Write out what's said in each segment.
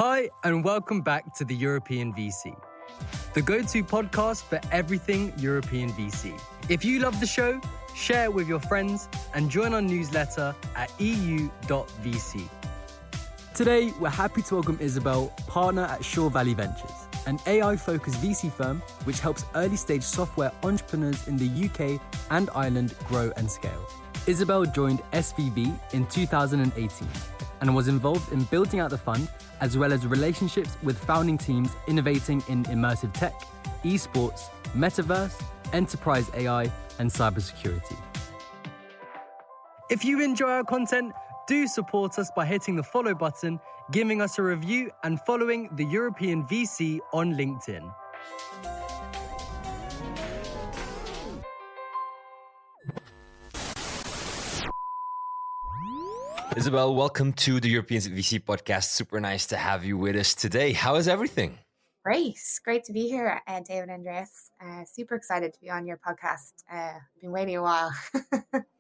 Hi, and welcome back to the European VC, the go-to podcast for everything European VC. If you love the show, share it with your friends and join our newsletter at eu.vc. Today, we're happy to welcome Isabelle, partner at Shore Valley Ventures, an AI-focused VC firm which helps early-stage software entrepreneurs in the UK and Ireland grow and scale. Isabelle joined SVB in 2018 and was involved in building out the fund as well as relationships with founding teams innovating in immersive tech, esports, metaverse, enterprise AI, and cybersecurity. If you enjoy our content, do support us by hitting the follow button, giving us a review, and following the European VC on LinkedIn. Isabelle, welcome to the European VC podcast. Super nice to have you with us today. How is everything? Great to be here, David and Andreas. Super excited to be on your podcast. Been waiting a while.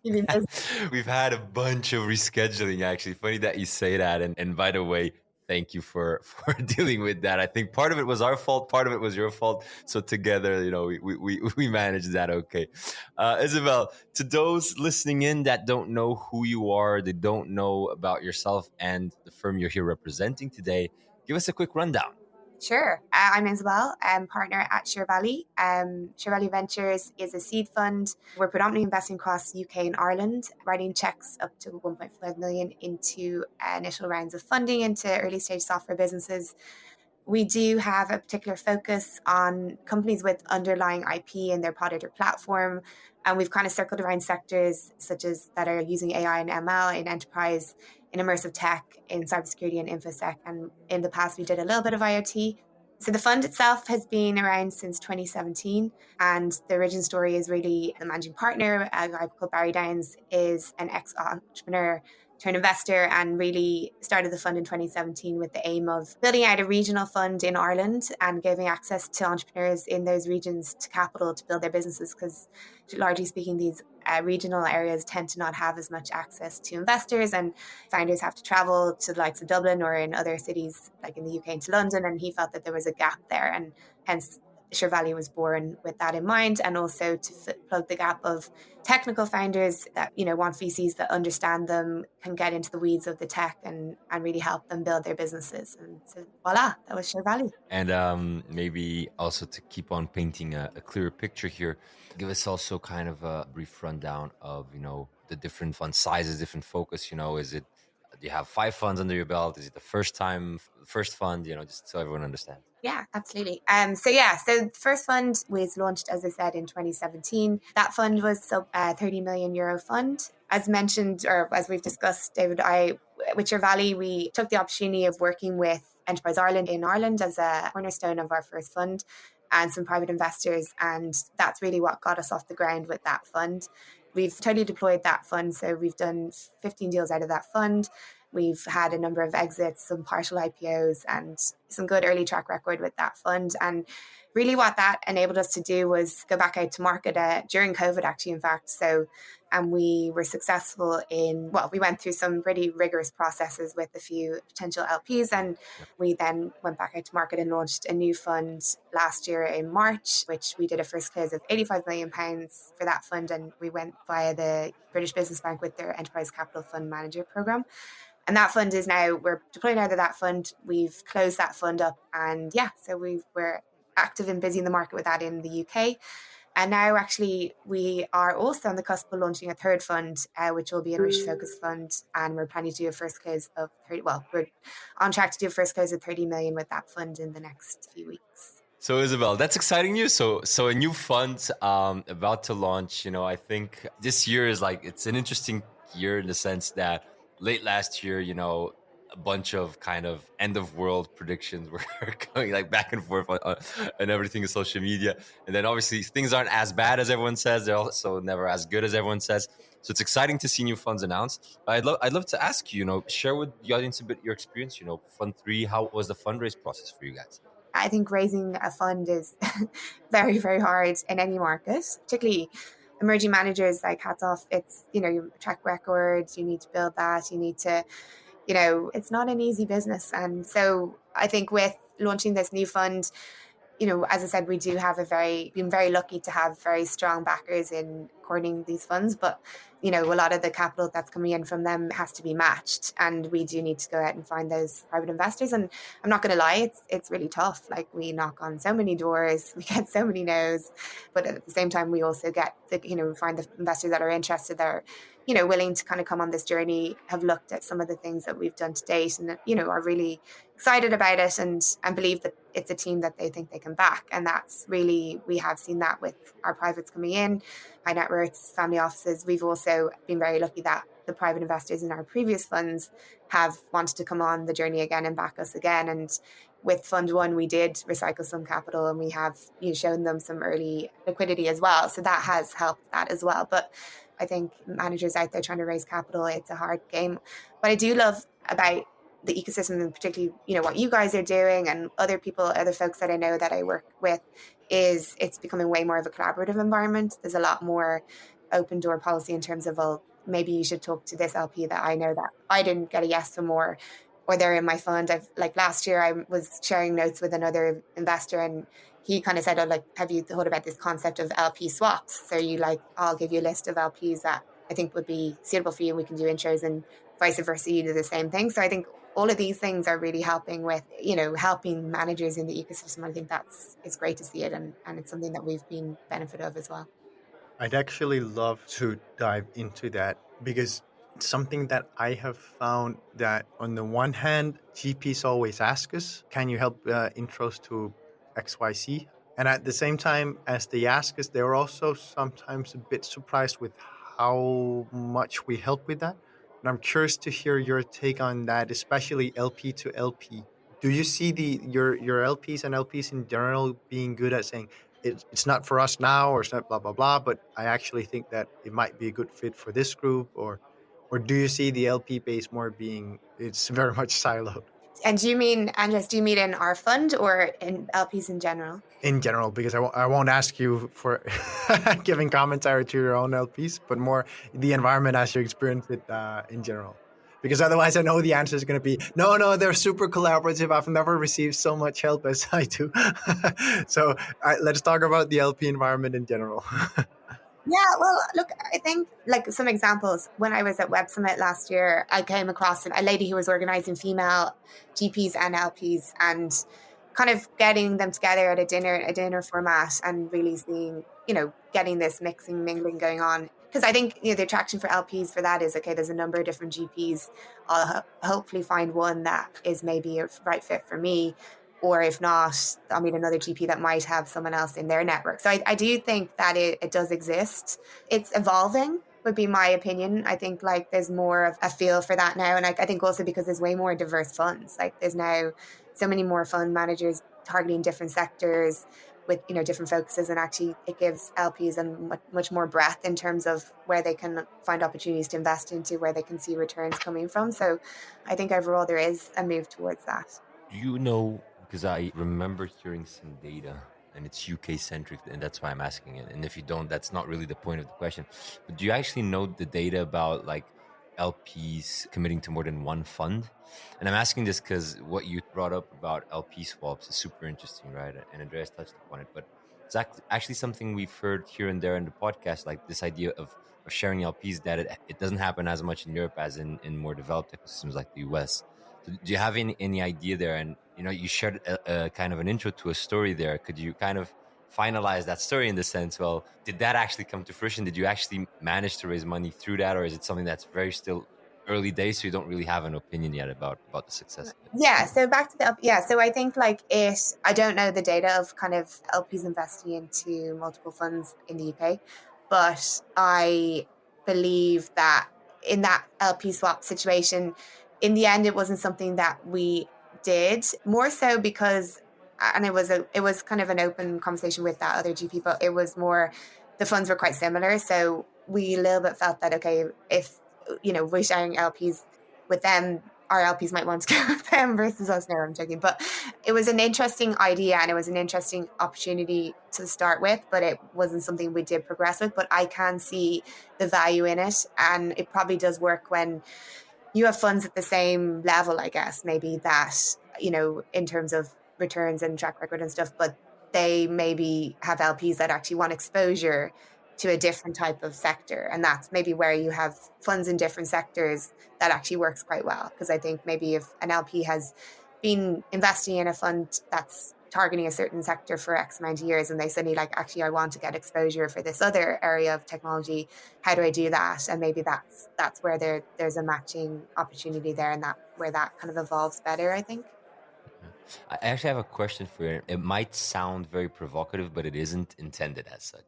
You've been busy. We've had a bunch of rescheduling, actually. Funny that you say that. And by the way, thank you for dealing with that. I think part of it was our fault, part of it was your fault. So together, we managed that okay. Isabelle, to those listening in that don't know who you are, they don't know about yourself and the firm you're here representing today, give us a quick rundown. Sure. I'm Isabelle. I'm partner at Shore Valley. Shore Valley Ventures is a seed fund. We're predominantly investing across UK and Ireland, writing checks up to 1.5 million into initial rounds of funding into early stage software businesses. We do have a particular focus on companies with underlying IP in their product or platform. And we've kind of circled around sectors such as that are using AI and ML in enterprise, in immersive tech, in cybersecurity and infosec. And in the past, we did a little bit of IoT. So the fund itself has been around since 2017. And the origin story is really the managing partner, a guy called Barry Downs, is an ex-entrepreneur turned investor and really started the fund in 2017 with the aim of building out a regional fund in Ireland and giving access to entrepreneurs in those regions to capital to build their businesses, because largely speaking, these regional areas tend to not have as much access to investors, and founders have to travel to the likes of Dublin or in other cities like in the UK into London, and he felt that there was a gap there, and hence Shore Valley was born with that in mind, and also to plug the gap of technical founders that want VCs that understand them, can get into the weeds of the tech and really help them build their businesses. And so voila, that was Shore Valley. And maybe also to keep on painting a clearer picture here, give us also kind of a brief rundown of the different fund sizes, different focus. Is it, do you have 5 funds under your belt? Is it the first fund? Just so everyone understands. Yeah, absolutely. So the first fund was launched, as I said, in 2017. That fund was a 30 million euro fund. As mentioned, or as we've discussed, David, with Shore Valley, we took the opportunity of working with Enterprise Ireland in Ireland as a cornerstone of our first fund and some private investors. And that's really what got us off the ground with that fund. We've totally deployed that fund. So we've done 15 deals out of that fund. We've had a number of exits, some partial IPOs, and some good early track record with that fund. And really what that enabled us to do was go back out to market during COVID, actually, in fact. And we were successful we went through some pretty rigorous processes with a few potential LPs. And we then went back out to market and launched a new fund last year in March, which we did a first close of £85 million for that fund. And we went via the British Business Bank with their Enterprise Capital Fund Manager program. And that fund is now, we're deploying out of that fund. We've closed that fund up. And so we're active and busy in the market with that in the UK. And now actually we are also on the cusp of launching a third fund, which will be a niche focused fund. And we're planning to do a first close of we're on track to do a first close of 30 million with that fund in the next few weeks. So Isabelle, that's exciting news. So a new fund about to launch. I think this year is it's an interesting year in the sense that late last year, a bunch of kind of end of world predictions were going back and forth on everything in social media. And then obviously things aren't as bad as everyone says. They're also never as good as everyone says. So it's exciting to see new funds announced. I'd love to ask you, share with the audience a bit your experience. Fund 3, how was the fundraise process for you guys? I think raising a fund is very, very hard in any market, particularly emerging managers. Hats off. It's, your track record, you need to build that. You need to it's not an easy business. And so I think with launching this new fund, as I said, we do have been very lucky to have very strong backers in coordinating these funds, but a lot of the capital that's coming in from them has to be matched, and we do need to go out and find those private investors. And I'm not going to lie, it's really tough. Like, we knock on so many doors, we get so many no's, but at the same time, we also get find the investors that are interested, that are willing to kind of come on this journey, have looked at some of the things that we've done to date, and are really excited about it, and believe that it's a team that they think they can back. And that's really, we have seen that with our privates coming in, high net worths, family offices. We've also been very lucky that the private investors in our previous funds have wanted to come on the journey again and back us again. And with Fund 1, we did recycle some capital, and we have shown them some early liquidity as well. So that has helped that as well. But I think managers out there trying to raise capital, it's a hard game. What I do love about the ecosystem, and particularly, what you guys are doing and other folks that I know that I work with, is it's becoming way more of a collaborative environment. There's a lot more open door policy in terms of, well, maybe you should talk to this LP that I know that I didn't get a yes from, or they're in my fund. Last year I was sharing notes with another investor, and he kind of said, have you thought about this concept of LP swaps? So I'll give you a list of LPs that I think would be suitable for you. We can do intros, and vice versa, you do the same thing. So I think all of these things are really helping with, helping managers in the ecosystem. I think it's great to see it, and it's something that we've been benefit of as well. I'd actually love to dive into that, because it's something that I have found that on the one hand, GPs always ask us, can you help intros to XYZ? And at the same time, as they ask us, they're also sometimes a bit surprised with how much we help with that. And I'm curious to hear your take on that, especially LP to LP. Do you see your LPs and LPs in general being good at saying, it's not for us now, or it's not blah, blah, blah, but I actually think that it might be a good fit for this group? Or do you see the LP base more being, it's very much siloed? And do you mean, Andres, in our fund or in LPs in general? In general, because I won't ask you for giving commentary to your own LPs, but more the environment as you experience it in general. Because otherwise I know the answer is going to be, no, they're super collaborative. I've never received so much help as I do. So let's talk about the LP environment in general. Yeah, well, look, I think some examples. When I was at Web Summit last year, I came across a lady who was organizing female GPs and LPs, and kind of getting them together at a dinner format, and really seeing, getting this mixing, mingling going on. Because I think, the attraction for LPs for that is, okay, there's a number of different GPs. I'll hopefully find one that is maybe a right fit for me. Or if not, I'll meet another GP that might have someone else in their network. So I do think that it does exist. It's evolving, would be my opinion. I think there's more of a feel for that now. And I think also because there's way more diverse funds. There's now so many more fund managers targeting different sectors with, different focuses. And actually it gives LPs a much more breadth in terms of where they can find opportunities to invest into, where they can see returns coming from. So I think overall there is a move towards that. Do you know, because I remember hearing some data, and it's UK centric, and that's why I'm asking it. And if you don't, that's not really the point of the question. But do you actually know the data about LPs committing to more than one fund? And I'm asking this because what you brought up about LP swaps is super interesting, right? And Andreas touched upon it, but it's actually something we've heard here and there in the podcast, like this idea of sharing LPs, that it doesn't happen as much in Europe as in more developed ecosystems like the US. So do you have any idea there? And you shared a kind of an intro to a story there. Could you kind of finalize that story in the sense, well, did that actually come to fruition? Did you actually manage to raise money through that? Or is it something that's very still early days, so you don't really have an opinion yet about the success of it? Yeah, so back to so I think I don't know the data of kind of LPs investing into multiple funds in the UK, but I believe that in that LP swap situation, in the end, it wasn't something that we did, more so because, and it was kind of an open conversation with that other GP, but it was more, the funds were quite similar. So we a little bit felt that, okay, if, we're sharing LPs with them, our LPs might want to go with them versus us. No, I'm joking. But it was an interesting idea, and it was an interesting opportunity to start with, but it wasn't something we did progress with. But I can see the value in it, and it probably does work when you have funds at the same level, I guess, maybe that, in terms of returns and track record and stuff, but they maybe have LPs that actually want exposure to a different type of sector. And that's maybe where you have funds in different sectors that actually works quite well. Because I think maybe if an LP has been investing in a fund that's targeting a certain sector for X amount of years, and they suddenly actually, I want to get exposure for this other area of technology. How do I do that? And maybe that's where there's a matching opportunity there, and that where that kind of evolves better, I think. I actually have a question for you. It might sound very provocative, but it isn't intended as such.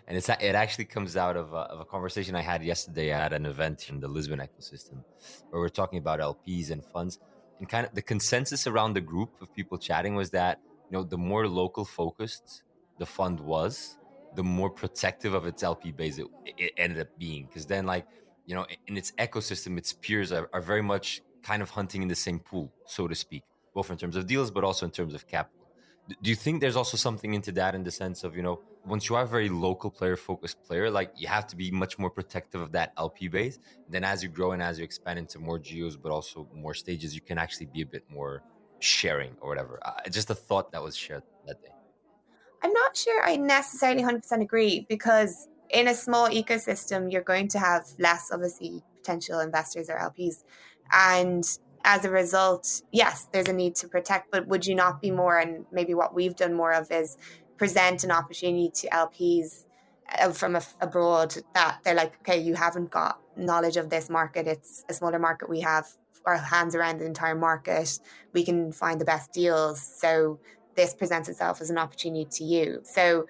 And it actually comes out of a conversation I had yesterday at an event in the Lisbon ecosystem, where we're talking about LPs and funds. And kind of the consensus around the group of people chatting was that, the more local focused the fund was, the more protective of its LP base it ended up being. Because then, in its ecosystem, its peers are very much kind of hunting in the same pool, so to speak, both in terms of deals, but also in terms of capital. Do you think there's also something into that, in the sense of, once you are a very local player focused player, like, you have to be much more protective of that LP base. Then as you grow and as you expand into more geos, but also more stages, you can actually be a bit more sharing or whatever. Just a thought that was shared that day. I'm not sure I necessarily 100% agree, because in a small ecosystem, you're going to have less, obviously, potential investors or LPs. And as a result, yes, there's a need to protect, but would you not be more, and maybe what we've done more of is present an opportunity to LPs from abroad, that they're like, okay, you haven't got knowledge of this market. It's a smaller market. We have our hands around the entire market. We can find the best deals. So this presents itself as an opportunity to you. So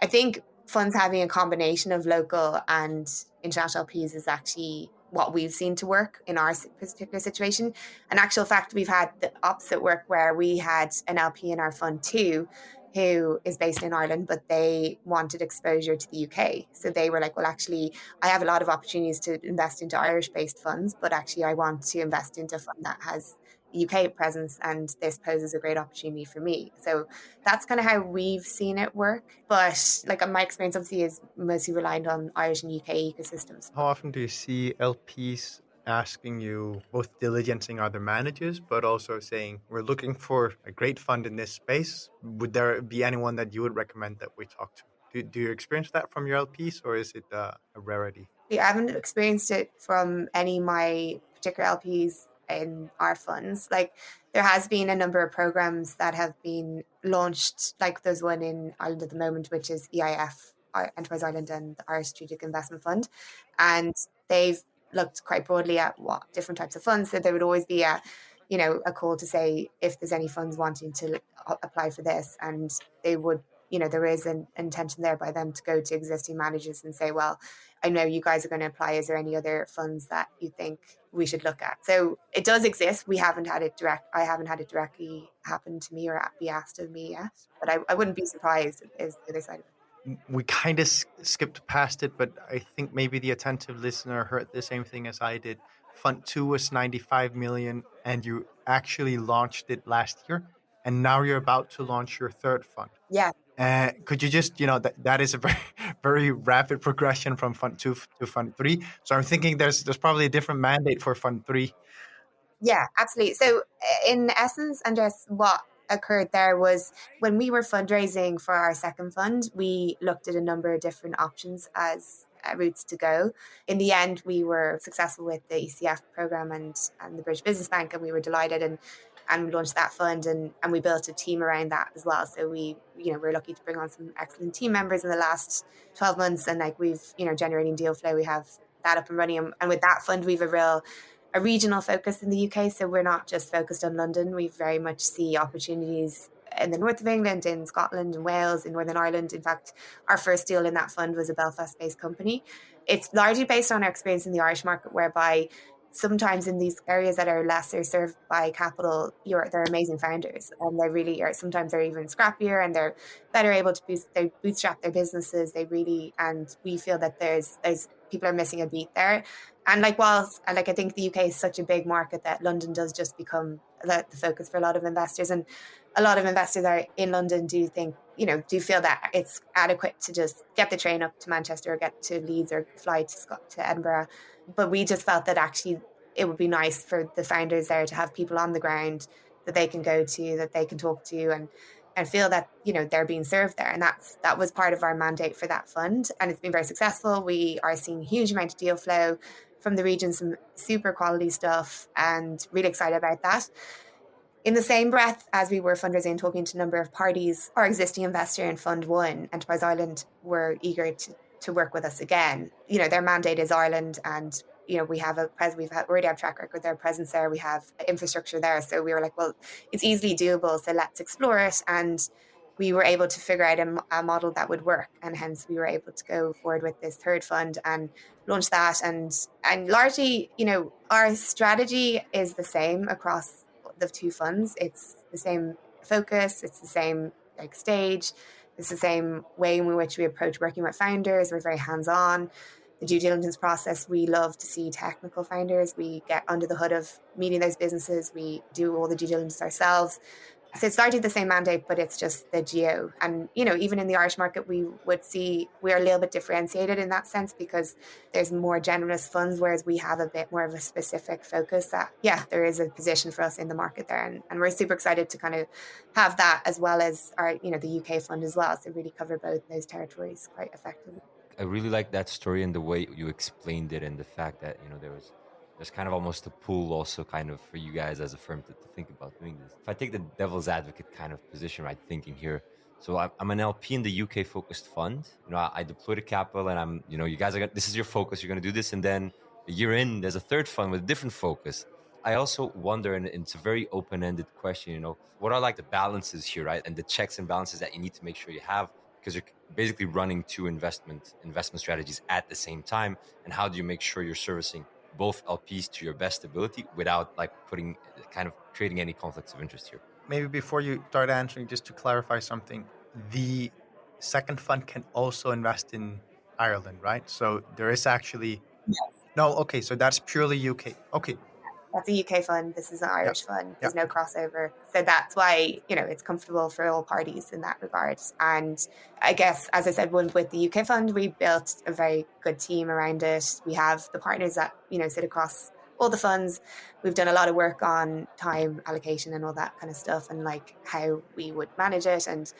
I think funds having a combination of local and international LPs is actually what we've seen to work in our particular situation. In actual fact, we've had the opposite work, where we had an LP in our fund too, who is based in Ireland, but they wanted exposure to the UK. So they were like, well, actually, I have a lot of opportunities to invest into Irish-based funds, but actually I want to invest into a fund that has UK presence, and this poses a great opportunity for me. So that's kind of how we've seen it work. But my experience obviously is mostly reliant on Irish and UK ecosystems. How often do you see LPs asking you, both diligencing other managers, but also saying, we're looking for a great fund in this space? Would there be anyone that you would recommend that we talk to? Do you experience that from your LPs, or is it a rarity? I haven't experienced it from any of my particular LPs in our funds. There has been a number of programs that have been launched, like there's one in Ireland at the moment, which is EIF, Enterprise Ireland, and the Irish Strategic Investment Fund. And they've looked quite broadly at what different types of funds. So there would always be a call to say if there's any funds wanting to apply for this, and they would, there is an intention there by them to go to existing managers and say, well, I know you guys are going to apply. Is there any other funds that you think we should look at? So it does exist. I haven't had it directly happen to me or be asked of me yet, but I wouldn't be surprised, is the other side of it. We kind of skipped past it, but I think maybe the attentive listener heard the same thing as I did. Fund 2 was 95 million, and you actually launched it last year, and now you're about to launch your third fund. Yeah. Could you just, that is a very, very rapid progression from Fund 2 to Fund 3. So I'm thinking there's probably a different mandate for Fund 3. Yeah, absolutely. So in essence, Andres, what occurred there was, when we were fundraising for our second fund, we looked at a number of different options as routes to go. In the end, we were successful with the ECF program and the British Business Bank, and we were delighted, and we launched that fund, and we built a team around that as well. So we, we're lucky to bring on some excellent team members in the last 12 months, and we've, generating deal flow. We have that up and running, and with that fund, we've a regional focus in the UK. So we're not just focused on London. We very much see opportunities in the north of England, in Scotland and Wales, in Northern Ireland. In fact, our first deal in that fund was a Belfast-based company. It's largely based on our experience in the Irish market, whereby sometimes in these areas that are lesser served by capital, they're amazing founders, and they really are. Sometimes they're even scrappier, and they're better able to bootstrap their businesses. And we feel that there's people are missing a beat there. And I think the UK is such a big market that London does just become the focus for a lot of investors, and a lot of investors are in London do feel that it's adequate to just get the train up to Manchester or get to Leeds or fly to Edinburgh. But we just felt that actually it would be nice for the founders there to have people on the ground that they can go to, that they can talk to, and feel that, you know, they're being served there. And that was part of our mandate for that fund. And it's been very successful. We are seeing a huge amount of deal flow from the region, some super quality stuff, and really excited about that. In the same breath as we were fundraising and talking to a number of parties, our existing investor in Fund One, Enterprise Ireland, were eager to work with us again. You know, their mandate is Ireland, and you know, we have already have track record, their presence there, we have infrastructure there. So we were like, well, it's easily doable, so let's explore it. And we were able to figure out a model that would work, and hence we were able to go forward with this third fund and launch that. And largely, you know, our strategy is the same across the two funds. It's the same focus, it's the same like stage, it's the same way in which we approach working with founders. We're very hands-on. The due diligence process, we love to see technical founders. We get under the hood of meeting those businesses. We do all the due diligence ourselves. So it's largely the same mandate, but it's just the geo. And, you know, even in the Irish market, we would see we're a little bit differentiated in that sense, because there's more generalist funds, whereas we have a bit more of a specific focus that, yeah, there is a position for us in the market there. And we're super excited to kind of have that, as well as our, you know, the UK fund as well. So really cover both those territories quite effectively. I really like that story and the way you explained it, and the fact that, you know, there's kind of almost a pool also kind of for you guys as a firm to think about doing this. If I take the devil's advocate kind of position, right, thinking here, so I'm an LP in the UK focused fund. You know, I deploy the capital, and I'm, you know, you guys are this is your focus. You're going to do this, and then a year in, there's a third fund with a different focus. I also wonder, and it's a very open-ended question, you know, what are like the balances here, right, and the checks and balances that you need to make sure you have, because you're basically running two investment strategies at the same time, and how do you make sure you're servicing both LPs to your best ability without like creating any conflicts of interest here? Maybe before you start answering, just to clarify something, the second fund can also invest in Ireland, right? So there is actually no. Okay, so that's purely UK. Okay. That's a UK fund. This is an Irish fund. There's no crossover. So that's why, you know, it's comfortable for all parties in that regard. And I guess, as I said, with the UK fund, we built a very good team around it. We have the partners that, you know, sit across all the funds. We've done a lot of work on time allocation and all that kind of stuff, and like how we would manage it, and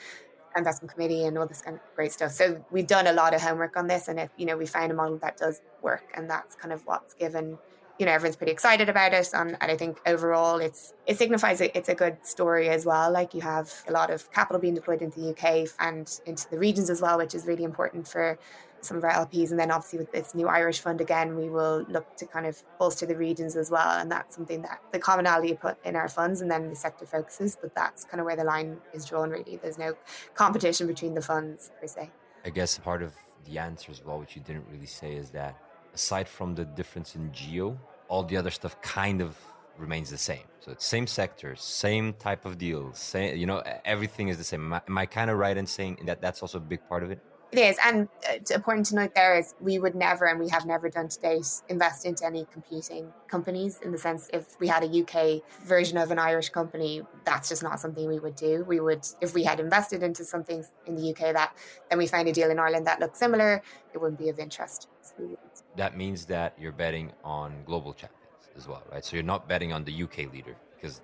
investment committee and all this kind of great stuff. So we've done a lot of homework on this, and you know, we found a model that does work, and that's kind of what's given, you know, everyone's pretty excited about it. And I think overall it signifies it's a good story as well. Like, you have a lot of capital being deployed into the UK and into the regions as well, which is really important for some of our LPs. And then obviously with this new Irish fund, again, we will look to kind of bolster the regions as well. And that's something that the commonality put in our funds, and then the sector focuses, but that's kind of where the line is drawn, really. There's no competition between the funds per se. I guess part of the answer as well, which you didn't really say, is that aside from the difference in geo, all the other stuff kind of remains the same. So it's same sectors, same type of deals, same, you know, everything is the same. Am I kind of right in saying that that's also a big part of it? It is. And important to note there is we would never, and we have never done to date, invest into any competing companies, in the sense, if we had a UK version of an Irish company, that's just not something we would do. We would, if we had invested into something in the UK that then we find a deal in Ireland that looks similar, it wouldn't be of interest. So we wouldn't. That means that you're betting on global champions as well, right? So you're not betting on the UK leader, because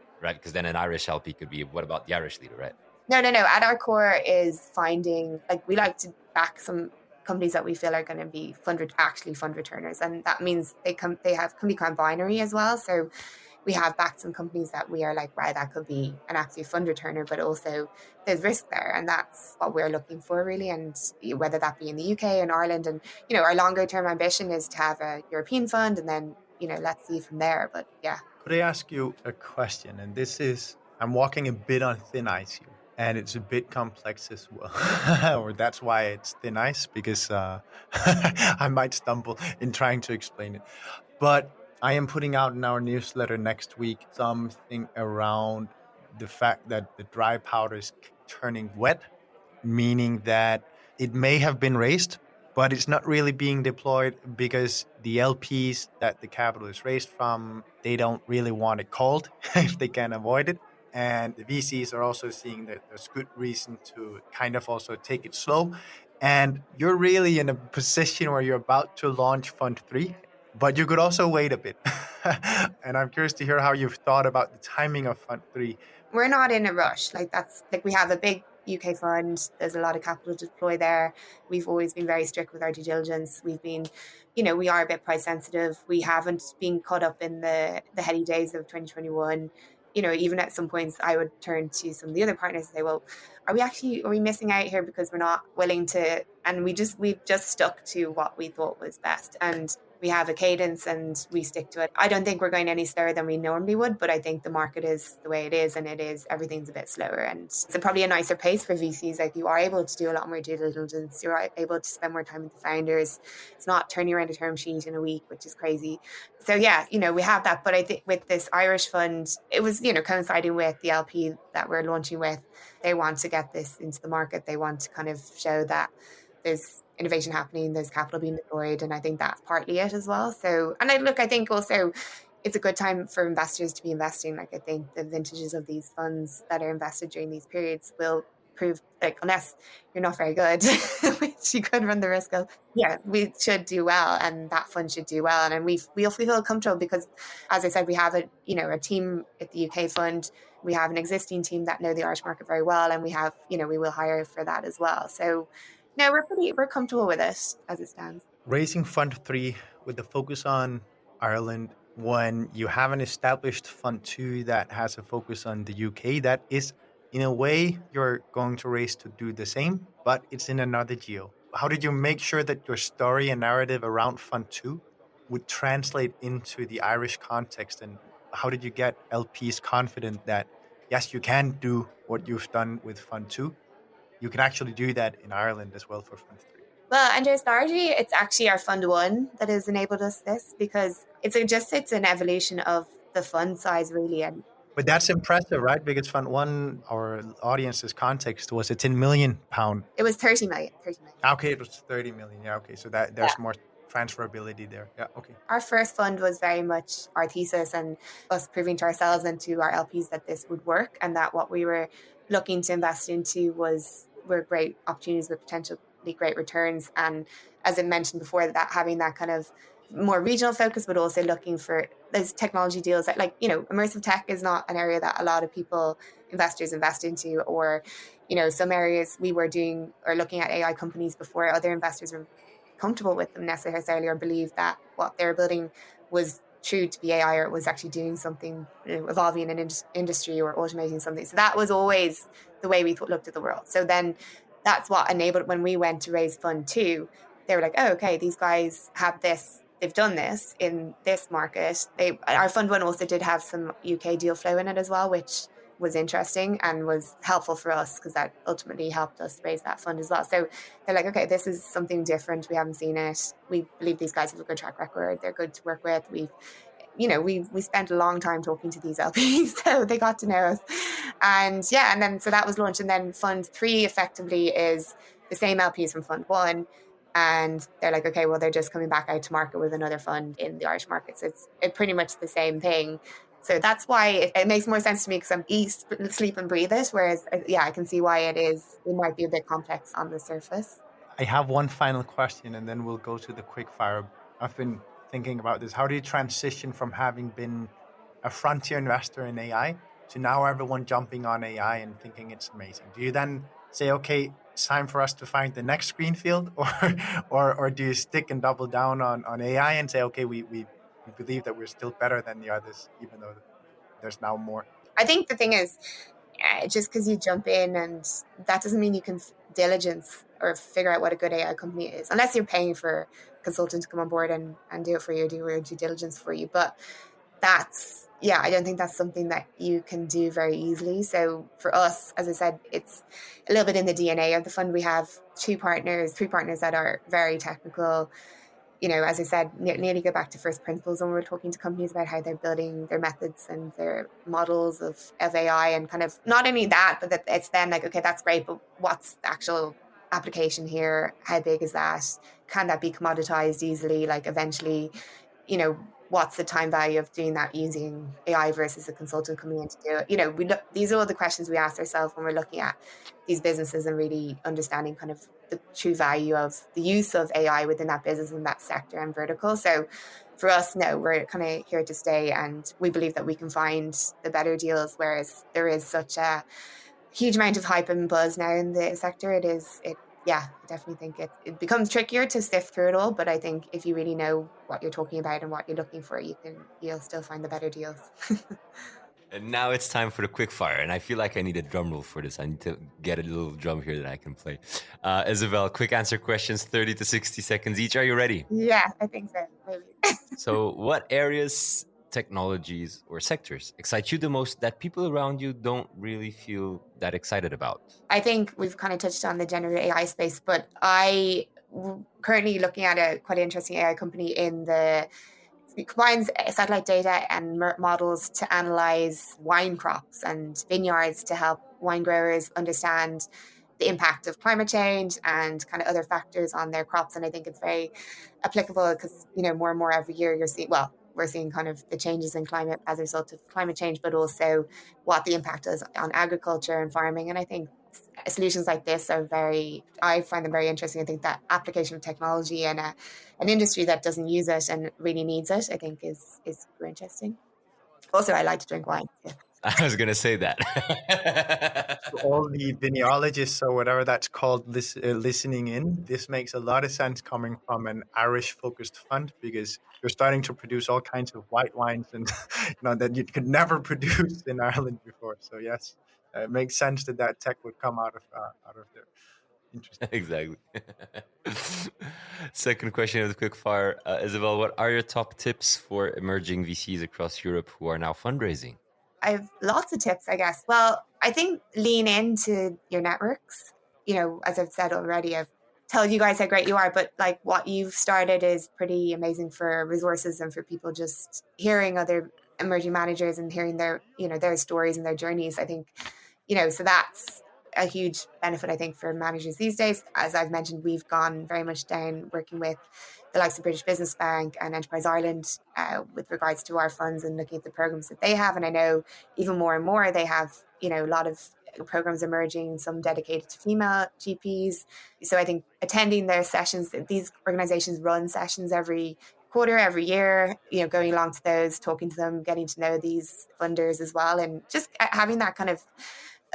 then an Irish LP could be, what about the Irish leader, right? No. At our core is finding, like, we like to back some companies that we feel are going to be fund returners, and that means they can be kind of binary as well. So we have backed some companies that we are like, right, that could be an absolute fund returner, but also there's risk there, and that's what we're looking for, really. And whether that be in the UK and Ireland, and you know, our longer term ambition is to have a European fund, and then, you know, let's see from there. But yeah. Could I ask you a question? And this is, I'm walking a bit on thin ice here, and it's a bit complex as well. Or that's why it's thin ice, because I might stumble in trying to explain it. But I am putting out in our newsletter next week something around the fact that the dry powder is turning wet, meaning that it may have been raised, but it's not really being deployed because the LPs that the capital is raised from, they don't really want it called if they can avoid it. And the VCs are also seeing that there's good reason to kind of also take it slow. And you're really in a position where you're about to launch Fund 3. but you could also wait a bit. And I'm curious to hear how you've thought about the timing of Fund 3. We're not in a rush. We have a big UK fund. There's a lot of capital to deploy there. We've always been very strict with our due diligence. We've been, we are a bit price sensitive. We haven't been caught up in the heady days of 2021. Even at some points I would turn to some of the other partners and say, well, are we missing out here because we're not willing to, and we've just stuck to what we thought was best. And we have a cadence and we stick to it. I don't think we're going any slower than we normally would, but I think the market is the way it is, and everything's a bit slower. And it's probably a nicer pace for VCs. Like, you are able to do a lot more due diligence. You're able to spend more time with the founders. It's not turning around a term sheet in a week, which is crazy. So yeah, we have that. But I think with this Irish fund, it was, coinciding with the LP that we're launching with. They want to get this into the market. They want to kind of show that there's innovation happening, there's capital being deployed, and I think that's partly it as well. So, and I think also it's a good time for investors to be investing. Like, I think the vintages of these funds that are invested during these periods will prove, like, unless you're not very good, which you could run the risk of, we should do well, and that fund should do well. And we feel comfortable because, as I said, we have a team at the UK fund. We have an existing team that know the Irish market very well, and we have, we will hire for that as well. So no, we're comfortable with it as it stands. Raising Fund 3 with the focus on Ireland, when you have an established Fund 2 that has a focus on the UK, that is, in a way, you're going to raise to do the same, but it's in another geo. How did you make sure that your story and narrative around Fund 2 would translate into the Irish context? And how did you get LPs confident that, yes, you can do what you've done with Fund 2? You can actually do that in Ireland as well for Fund 3. Well, and there's largely, it's actually our Fund 1 that has enabled us this, because it's an evolution of the fund size, really. But that's impressive, right? Because Fund 1, our audience's context was a £10 million. It was 30 million. Okay, it was 30 million. Yeah, okay. So there's more transferability there. Yeah, okay. Our first fund was very much our thesis and us proving to ourselves and to our LPs that this would work, and that what we were looking to invest into were great opportunities with potentially great returns. And as I mentioned before, that having that kind of more regional focus, but also looking for those technology deals that, immersive tech is not an area that a lot of investors invest into, or, some areas we were doing or looking at AI companies before other investors were comfortable with them necessarily, or believed that what they were building was true to be AI, or it was actually doing something, evolving in an industry or automating something. So that was always the way we looked at the world. So then that's what enabled, when we went to raise Fund 2, they were like, oh, okay, these guys have this, they've done this in this market. Our Fund 1 also did have some UK deal flow in it as well, which was interesting and was helpful for us, because that ultimately helped us raise that fund as well. So they're like, okay, this is something different. We haven't seen it. We believe these guys have a good track record. They're good to work with. We spent a long time talking to these LPs, so they got to know us. And then so that was launched. And then Fund 3 effectively is the same LPs from Fund 1. And they're like, okay, well, they're just coming back out to market with another fund in the Irish market. So it's pretty much the same thing. So that's why it makes more sense to me, because I'm eat, sleep and breathe it. Whereas, I can see why it might be a bit complex on the surface. I have one final question, and then we'll go to the quick fire. I've been thinking about this. How do you transition from having been a frontier investor in AI to now everyone jumping on AI and thinking it's amazing? Do you then say, okay, it's time for us to find the next greenfield, or do you stick and double down on AI and say, okay, we believe that we're still better than the others, even though there's now more? I think the thing is, just because you jump in, and that doesn't mean you can diligence or figure out what a good AI company is, unless you're paying for a consultant to come on board and do it for you, do your due diligence for you. But I don't think that's something that you can do very easily. So for us, as I said, it's a little bit in the DNA of the fund. We have three partners that are very technical. As I said, nearly go back to first principles when we're talking to companies about how they're building their methods and their models of AI, and kind of not only that, but that it's then like, okay, that's great, but what's the actual application here? How big is that? Can that be commoditized easily? Like, eventually, what's the time value of doing that using AI versus a consultant coming in to do it? These are all the questions we ask ourselves when we're looking at these businesses and really understanding kind of the true value of the use of AI within that business and that sector and vertical. So for us, no, we're kind of here to stay, and we believe that we can find the better deals, whereas there is such a huge amount of hype and buzz now in the sector. I definitely think it becomes trickier to sift through it all. But I think if you really know what you're talking about and what you're looking for, you'll still find the better deals. And now it's time for the quick fire. And I feel like I need a drum roll for this. I need to get a little drum here that I can play. Isabelle, quick answer questions, 30 to 60 seconds each. Are you ready? Yeah, I think so. Maybe. So what areas, technologies, or sectors excite you the most that people around you don't really feel that excited about? I think we've kind of touched on the generative AI space, but currently looking at a quite interesting AI company it combines satellite data and models to analyze wine crops and vineyards to help wine growers understand the impact of climate change and kind of other factors on their crops. And I think it's very applicable because, more and more every year we're seeing kind of the changes in climate as a result of climate change, but also what the impact is on agriculture and farming. And I think solutions like this I find them very interesting. I think that application of technology and an industry that doesn't use it and really needs it, I think is super interesting. Also, I like to drink wine. Yeah. I was going to say that. To all the vinologists or whatever that's called listening in, this makes a lot of sense coming from an Irish-focused fund, because you're starting to produce all kinds of white wines and that you could never produce in Ireland before. So yes, it makes sense that tech would come out of there. Interesting. Exactly. Second question of the quick fire. Isabelle, what are your top tips for emerging VCs across Europe who are now fundraising? I have lots of tips, I guess. Well, I think lean into your networks. As I've said already, I've told you guys how great you are, but like what you've started is pretty amazing for resources and for people just hearing other emerging managers and hearing their stories and their journeys. I think, so that's a huge benefit, I think, for managers these days. As I've mentioned, we've gone very much down working with the likes of British Business Bank and Enterprise Ireland with regards to our funds and looking at the programs that they have. And I know even more and more they have, a lot of programs emerging, some dedicated to female GPs. So I think attending their sessions, these organizations run sessions every quarter, every year, going along to those, talking to them, getting to know these funders as well, and just having that kind of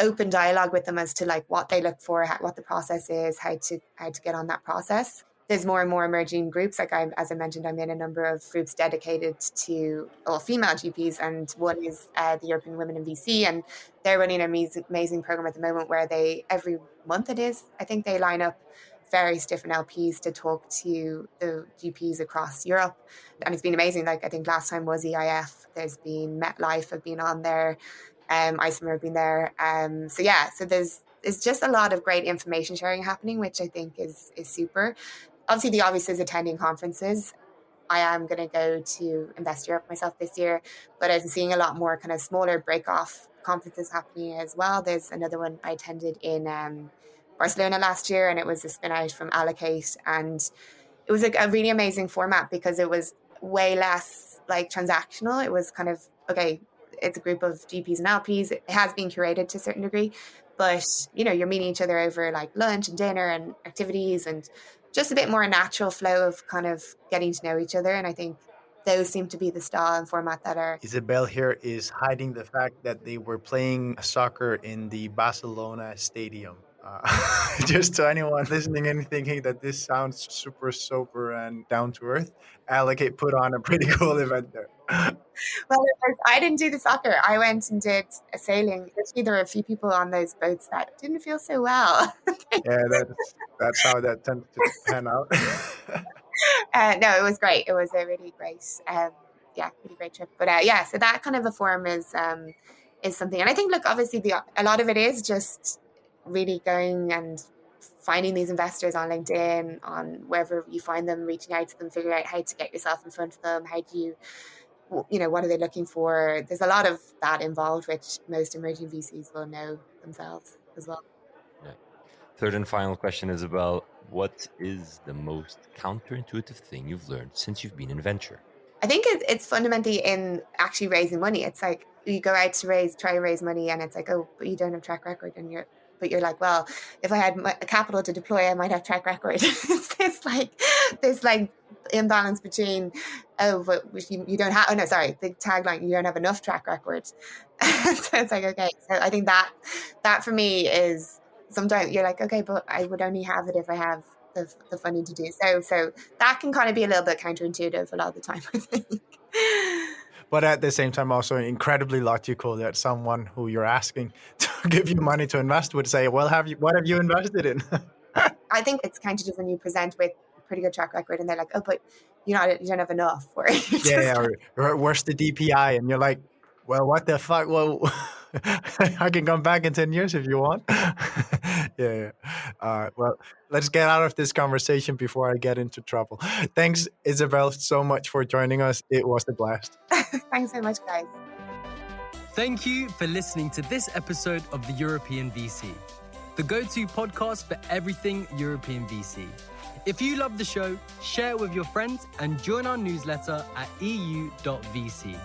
open dialogue with them as to like what they look for, what the process is, how to get on that process. There's more and more emerging groups. Like as I mentioned, I'm in a number of groups dedicated to female GPs, and one is the European Women in VC, and they're running an amazing program at the moment where every month I think they line up various different LPs to talk to the GPs across Europe, and it's been amazing. Like I think last time was EIF. There's been MetLife have been on there. Isomer have been there. So there's just a lot of great information sharing happening, which I think is super. Obviously, the obvious is attending conferences. I am going to go to Invest Europe myself this year, but I'm seeing a lot more kind of smaller break-off conferences happening as well. There's another one I attended in Barcelona last year, and it was a spin-out from Allocate, and it was a really amazing format because it was way less like transactional. It was kind of, okay, it's a group of GPs and LPs. It has been curated to a certain degree, but you're meeting each other over like lunch and dinner and activities, and just a bit more natural flow of kind of getting to know each other. And I think those seem to be the style and format that are. Isabelle here is hiding the fact that they were playing soccer in the Barcelona stadium. Just to anyone listening and thinking that this sounds super sober and down to earth, Allocate put on a pretty cool event there. Well, I didn't do the soccer. I went and did a sailing. Actually, there were a few people on those boats that didn't feel so well. Yeah, that's how that tends to pan out. No, it was great. It was a really great, really great trip. But so that kind of a forum is something. And I think, look, obviously, a lot of it is just really going and finding these investors on LinkedIn, on wherever you find them, reaching out to them, figuring out how to get yourself in front of them. How do you, what are they looking for? There's a lot of that involved, which most emerging VCs will know themselves as well. Yeah. Third and final question, Isabelle. What is the most counterintuitive thing you've learned since you've been in venture? I think it's fundamentally in actually raising money. It's like you go out to try and raise money, and it's like, oh, but you don't have track record, and you're like, well, if I had a capital to deploy, I might have track record. It's this like imbalance between, oh, but you don't have. Oh no, sorry, the tagline, you don't have enough track record. So it's like, okay, so I think that for me is sometimes you're like, okay, but I would only have it if I have the funding to do so that can kind of be a little bit counterintuitive a lot of the time, I think. But at the same time, also incredibly logical that someone who you're asking to give you money to invest would say, well, what have you invested in? I think it's counterintuitive when you present with a pretty good track record and they're like, oh, but you don't have enough. Or or where's the DPI? And you're like, well, what the fuck? Well, I can come back in 10 years if you want. Yeah. Well, let's get out of this conversation before I get into trouble. Thanks, Isabelle, so much for joining us. It was a blast. Thanks so much, guys. Thank you for listening to this episode of the European VC, the go-to podcast for everything European VC. If you love the show, share it with your friends and join our newsletter at EU.VC.